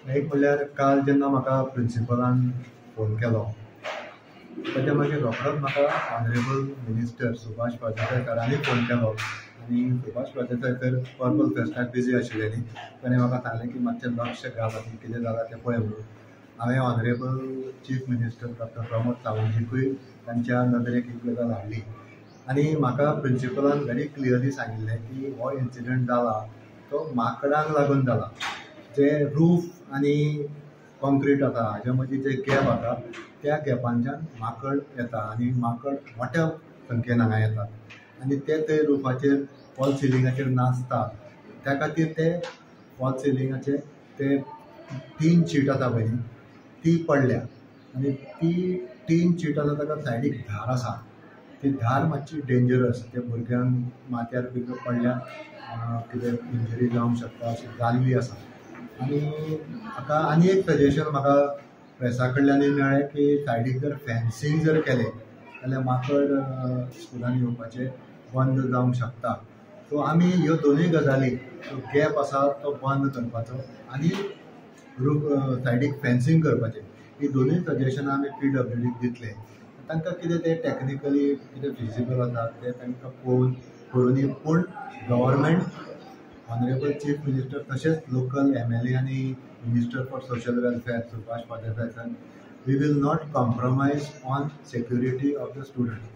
एक म्हणल्यार काल जेन्ना म्हाका प्रिंसिपलान फोन केलो ताच्या मागीर रोखडोच म्हाका ऑनरेबल मिनिस्टर सुभाष फळदेसाय सरांनी फोन केलो आनी सुभाष फळदेसाय सर पर्पल फेस्टाक बिजी आशिल्ले न्ही. ताणें म्हाका सांगलें की मातशें लक्ष घाल आनी कितें जालां तें पळय म्हणून. हांवें honourable chief minister doctor Pramod सावंतजीकूय तांच्या नदरेक ही गजाल हाडली आनी म्हाका प्रिंसिपलान व्हेरी क्लियरली सांगिल्लें की हो इन्सिडंट जाला तो माकडांक लागून जाला. जे रूफ आनी कॉन्क्रीट आसा हाजे मदीं जे गॅप आसा त्या गॅपांच्यान माकड येता आनी माकड मोठ्या संख्येन हांगा येतात आनी ते थंय रुफाचेर फॉल सिलिंगाचेर नाचतात. त्या खातीर ते फॉल सिलिंगाचे ते टीन शीट आसा पळय न्ही ती पडल्या आनी ती टीन शीट आसा ताका सायडीक धार आसा. ती धार मातशी डेंजरस. ते भुरग्यांक माथ्यार बी पडल्यार कितें इंजरी जावंक शकता अशी जाल्ली आसा. आनी म्हाका आनी एक सजेशन म्हाका प्रेसा कडल्यानूय मेळ्ळें की सायडीक जर फेन्सींग जर केलें जाल्यार माकड स्कुलान येवपाचें बंद जावंक शकता. सो आमी ह्यो दोनूय गजाली गॅप आसा तो बंद करपाचो आनी सायडीक फेन्सींग करपाचें ही दोनूय सजेशनां आमी PWDक दितले. तांकां कितें तें टॅक्निकली कितें फिजिबल आसा तें तांकां पळोवन करूनी पूण गव्हर्मेंट ऑनरेबल चीफ मिनिस्टर तशेंच लोकल MLA आनी minister for social welfare Subhash Phaldesai sir we will not compromise on security of the students.